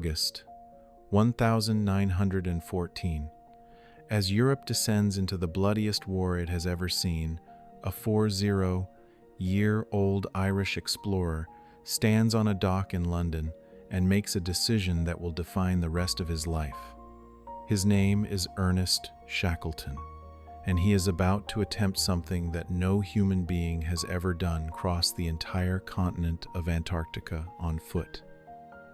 August 1914. As Europe descends into the bloodiest war it has ever seen, a 40-year-old Irish explorer stands on a dock in London and makes a decision that will define the rest of his life. His name is Ernest Shackleton, and he is about to attempt something that no human being has ever done: cross the entire continent of Antarctica on foot.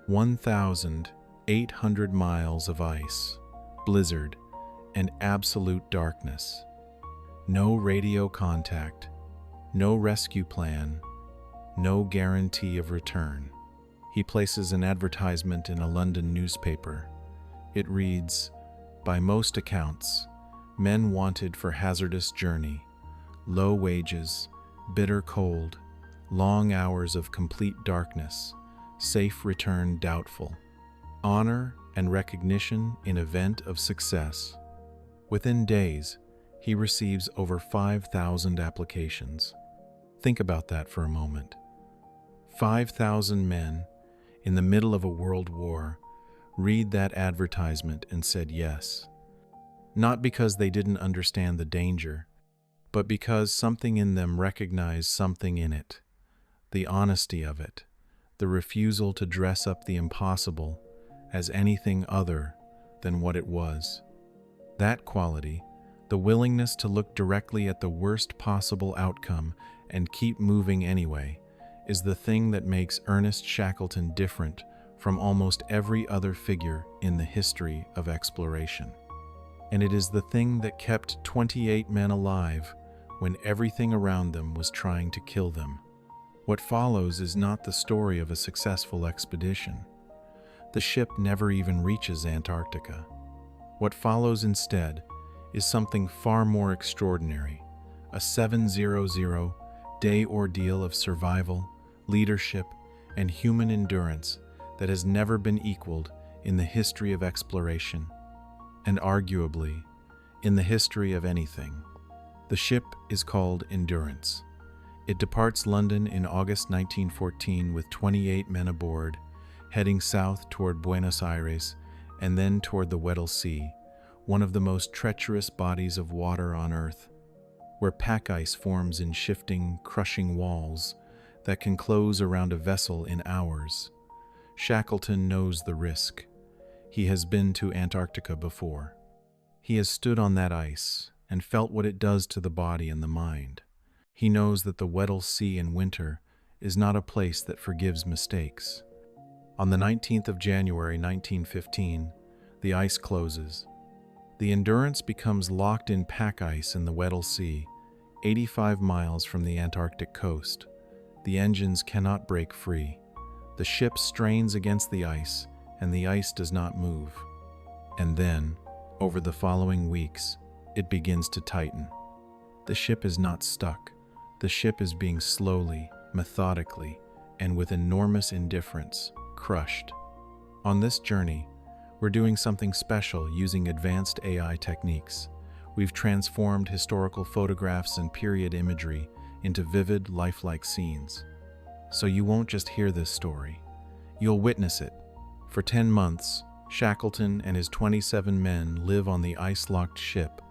1,800 miles of ice, blizzard, and absolute darkness. No radio contact, no rescue plan, no guarantee of return. He places an advertisement in a London newspaper. It reads, "By most accounts, men wanted for hazardous journey, low wages, bitter cold, long hours of complete darkness, safe return doubtful, honor and recognition in event of success." Within days, he receives over 5,000 applications. Think about that for a moment. 5,000 men in the middle of a world war read that advertisement and said yes. Not because they didn't understand the danger, but because something in them recognized something in it. The honesty of it, the refusal to dress up the impossible as anything other than what it was. That quality, the willingness to look directly at the worst possible outcome and keep moving anyway, is the thing that makes Ernest Shackleton different from almost every other figure in the history of exploration. And it is the thing that kept 28 men alive when everything around them was trying to kill them. What follows is not the story of a successful expedition. The ship never even reaches Antarctica. What follows instead is something far more extraordinary, a 700-day ordeal of survival, leadership, and human endurance that has never been equaled in the history of exploration, and arguably in the history of anything. The ship is called Endurance. It departs London in August 1914 with 28 men aboard, heading south toward Buenos Aires and then toward the Weddell Sea, one of the most treacherous bodies of water on Earth, where pack ice forms in shifting, crushing walls that can close around a vessel in hours. Shackleton knows the risk. He has been to Antarctica before. He has stood on that ice and felt what it does to the body and the mind. He knows that the Weddell Sea in winter is not a place that forgives mistakes. On the 19th of January 1915, the ice closes. The Endurance becomes locked in pack ice in the Weddell Sea, 85 miles from the Antarctic coast. The engines cannot break free. The ship strains against the ice, and the ice does not move. And then, over the following weeks, it begins to tighten. The ship is not stuck. The ship is being slowly, methodically, and with enormous indifference, crushed. On this journey, we're doing something special using advanced AI techniques. We've transformed historical photographs and period imagery into vivid, lifelike scenes. So you won't just hear this story. You'll witness it. For 10 months, Shackleton and his 27 men live on the ice-locked ship,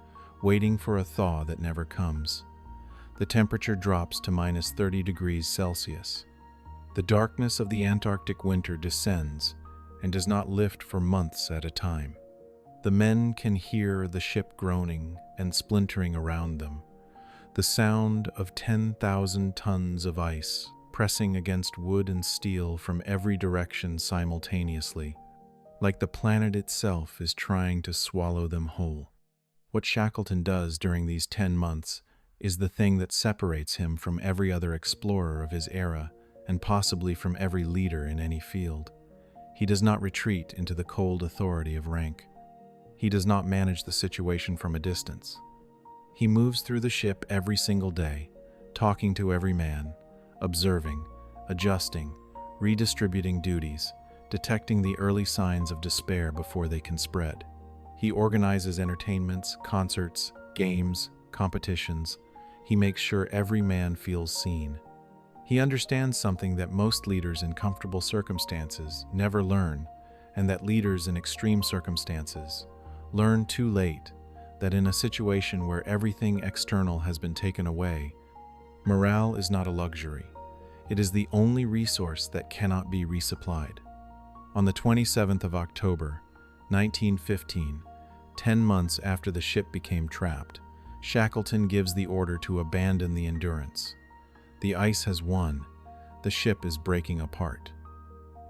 waiting for a thaw that never comes. The temperature drops to minus 30 degrees Celsius. The darkness of the Antarctic winter descends and does not lift for months at a time. The men can hear the ship groaning and splintering around them, the sound of 10,000 tons of ice pressing against wood and steel from every direction simultaneously, like the planet itself is trying to swallow them whole. What Shackleton does during these 10 months is the thing that separates him from every other explorer of his era and possibly from every leader in any field. He does not retreat into the cold authority of rank. He does not manage the situation from a distance. He moves through the ship every single day, talking to every man, observing, adjusting, redistributing duties, detecting the early signs of despair before they can spread. He organizes entertainments, concerts, games, competitions. He makes sure every man feels seen. He understands something that most leaders in comfortable circumstances never learn, and that leaders in extreme circumstances learn too late that in a situation where everything external has been taken away, morale is not a luxury. It is the only resource that cannot be resupplied. On the 27th of October, 1915, 10 months after the ship became trapped, Shackleton gives the order to abandon the Endurance. The ice has won. The ship is breaking apart.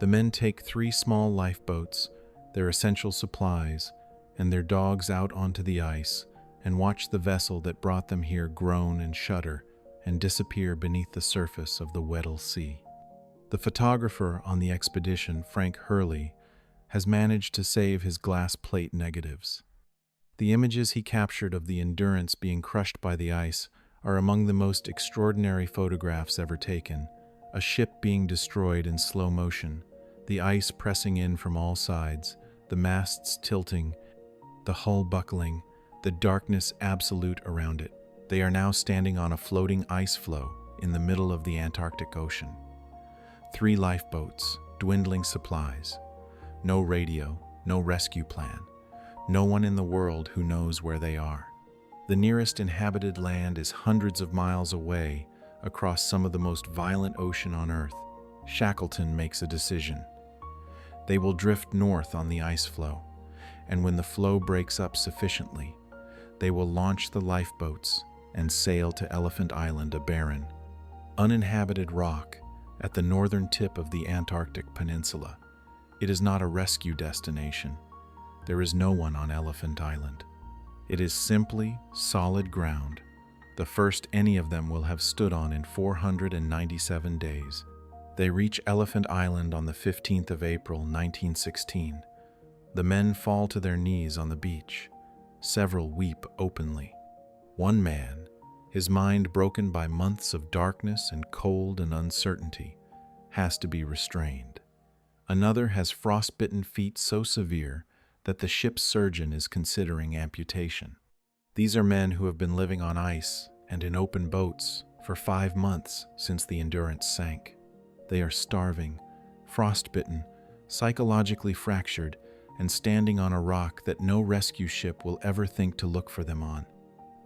The men take 3 small lifeboats, their essential supplies, and their dogs out onto the ice and watch the vessel that brought them here groan and shudder and disappear beneath the surface of the Weddell Sea. The photographer on the expedition, Frank Hurley, has managed to save his glass plate negatives. The images he captured of the Endurance being crushed by the ice are among the most extraordinary photographs ever taken. A ship being destroyed in slow motion, the ice pressing in from all sides, the masts tilting, the hull buckling, the darkness absolute around it. They are now standing on a floating ice floe in the middle of the Antarctic Ocean. 3 lifeboats, dwindling supplies, no radio, no rescue plan, no one in the world who knows where they are. The nearest inhabited land is hundreds of miles away across some of the most violent ocean on Earth. Shackleton makes a decision. They will drift north on the ice floe, and when the floe breaks up sufficiently, they will launch the lifeboats and sail to Elephant Island, a barren, uninhabited rock at the northern tip of the Antarctic Peninsula. It is not a rescue destination. There is no one on Elephant Island. It is simply solid ground, the first any of them will have stood on in 497 days. They reach Elephant Island on the 15th of April, 1916. The men fall to their knees on the beach. Several weep openly. One man, his mind broken by months of darkness and cold and uncertainty, has to be restrained. Another has frostbitten feet so severe that the ship's surgeon is considering amputation. These are men who have been living on ice and in open boats for 5 months since the Endurance sank. They are starving, frostbitten, psychologically fractured, and standing on a rock that no rescue ship will ever think to look for them on.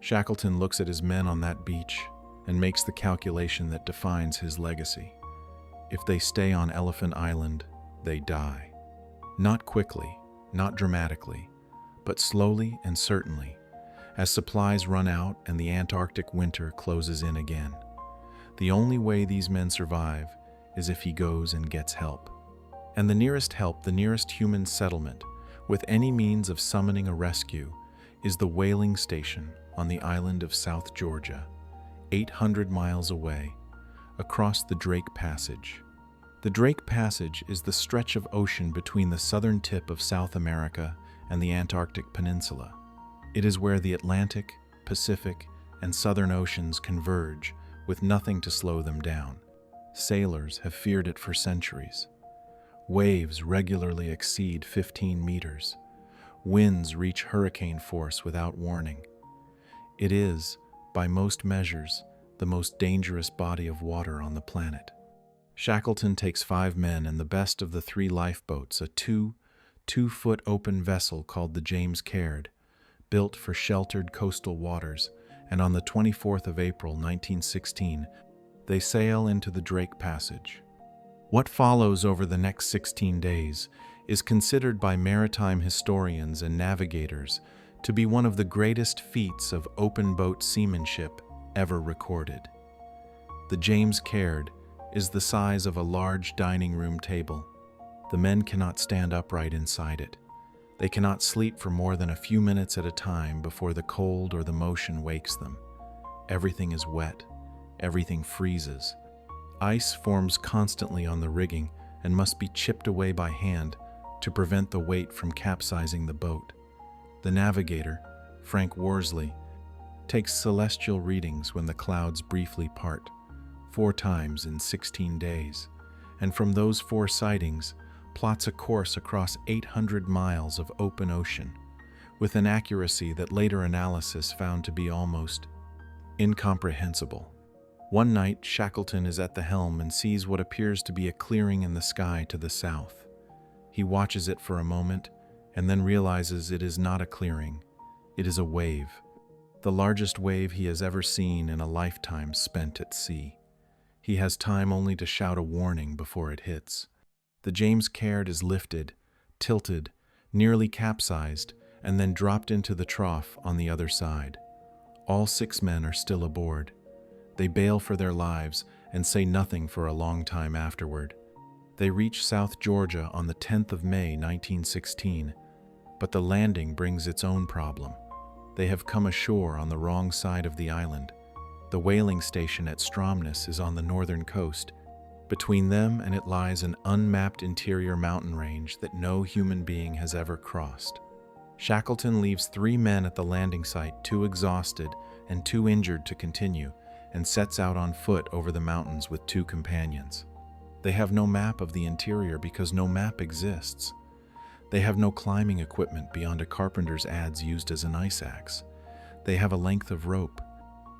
Shackleton looks at his men on that beach and makes the calculation that defines his legacy. If they stay on Elephant Island, they die. Not quickly, not dramatically, but slowly and certainly, as supplies run out and the Antarctic winter closes in again. The only way these men survive is if he goes and gets help. And the nearest help, the nearest human settlement, with any means of summoning a rescue, is the whaling station on the island of South Georgia, 800 miles away, across the Drake Passage. The Drake Passage is the stretch of ocean between the southern tip of South America and the Antarctic Peninsula. It is where the Atlantic, Pacific, and Southern Oceans converge with nothing to slow them down. Sailors have feared it for centuries. Waves regularly exceed 15 meters. Winds reach hurricane force without warning. It is, by most measures, the most dangerous body of water on the planet. Shackleton takes 5 men and the best of the 3 lifeboats, a 2-foot open vessel called the James Caird, built for sheltered coastal waters, and on the 24th of April, 1916, they sail into the Drake Passage. What follows over the next 16 days is considered by maritime historians and navigators to be one of the greatest feats of open-boat seamanship ever recorded. The James Caird is the size of a large dining room table. The men cannot stand upright inside it. They cannot sleep for more than a few minutes at a time before the cold or the motion wakes them. Everything is wet. Everything freezes. Ice forms constantly on the rigging and must be chipped away by hand to prevent the weight from capsizing the boat. The navigator, Frank Worsley, takes celestial readings when the clouds briefly part, 4 times in 16 days, and from those 4 sightings, plots a course across 800 miles of open ocean, with an accuracy that later analysis found to be almost incomprehensible. One night, Shackleton is at the helm and sees what appears to be a clearing in the sky to the south. He watches it for a moment and then realizes it is not a clearing. It is a wave, the largest wave he has ever seen in a lifetime spent at sea. He has time only to shout a warning before it hits. The James Caird is lifted, tilted, nearly capsized, and then dropped into the trough on the other side. All 6 men are still aboard. They bail for their lives and say nothing for a long time afterward. They reach South Georgia on the 10th of May, 1916, but the landing brings its own problem. They have come ashore on the wrong side of the island. The whaling station at Stromness is on the northern coast. Between them and it lies an unmapped interior mountain range that no human being has ever crossed. Shackleton leaves 3 men at the landing site, too exhausted and too injured to continue, and sets out on foot over the mountains with 2 companions. They have no map of the interior because no map exists. They have no climbing equipment beyond a carpenter's adze used as an ice axe. They have a length of rope.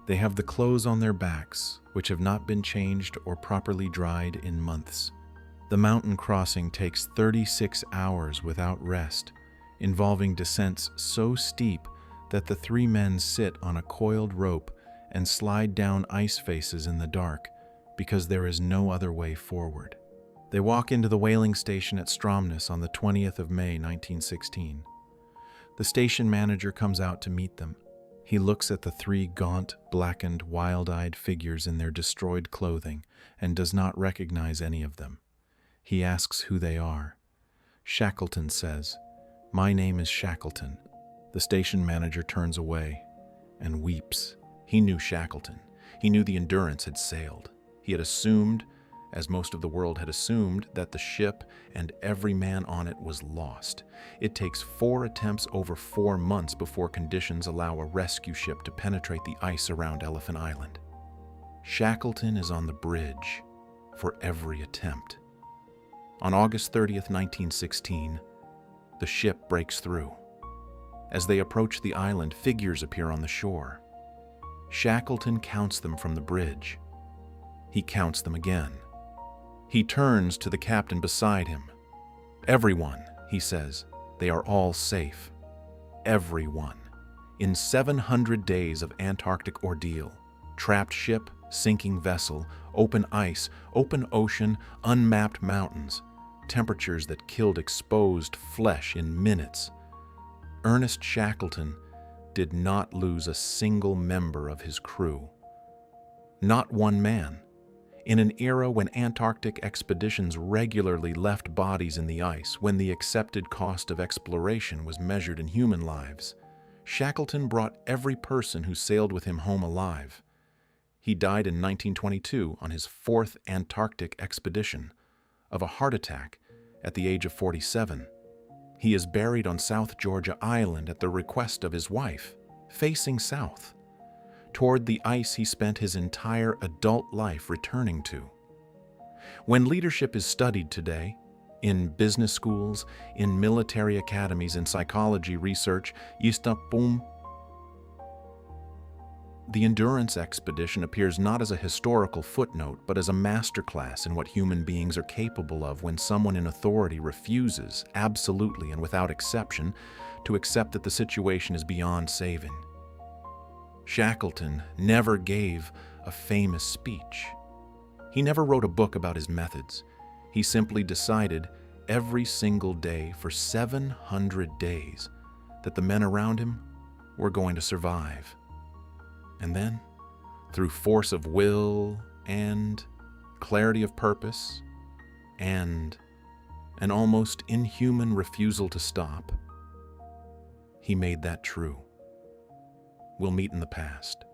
They have the clothes on their backs, which have not been changed or properly dried in months. The mountain crossing takes 36 hours without rest, involving descents so steep that the 3 men sit on a coiled rope and slide down ice faces in the dark because there is no other way forward. They walk into the whaling station at Stromness on the 20th of May, 1916. The station manager comes out to meet them. He looks at the 3 gaunt, blackened, wild-eyed figures in their destroyed clothing and does not recognize any of them. He asks who they are. Shackleton says, "My name is Shackleton." The station manager turns away and weeps. He knew Shackleton. He knew the Endurance had sailed. He had assumed, as most of the world had assumed, that the ship and every man on it was lost. It takes 4 attempts over 4 months before conditions allow a rescue ship to penetrate the ice around Elephant Island. Shackleton is on the bridge for every attempt. On August 30th, 1916, the ship breaks through. As they approach the island, figures appear on the shore. Shackleton counts them from the bridge. He counts them again. He turns to the captain beside him. "Everyone," he says, "they are all safe. Everyone. In 700 days of Antarctic ordeal, trapped ship, sinking vessel, open ice, open ocean, unmapped mountains, temperatures that killed exposed flesh in minutes. Ernest Shackleton did not lose a single member of his crew. Not one man. In an era when Antarctic expeditions regularly left bodies in the ice, when the accepted cost of exploration was measured in human lives, Shackleton brought every person who sailed with him home alive. He died in 1922 on his 4th Antarctic expedition of a heart attack at the age of 47. He is buried on South Georgia Island at the request of his wife, facing south, toward the ice he spent his entire adult life returning to. When leadership is studied today, in business schools, in military academies, in psychology research, the Endurance expedition appears not as a historical footnote, but as a masterclass in what human beings are capable of when someone in authority refuses, absolutely and without exception, to accept that the situation is beyond saving. Shackleton never gave a famous speech. He never wrote a book about his methods. He simply decided every single day for 700 days that the men around him were going to survive. And then, through force of will and clarity of purpose and an almost inhuman refusal to stop, he made that true. We'll meet in the past.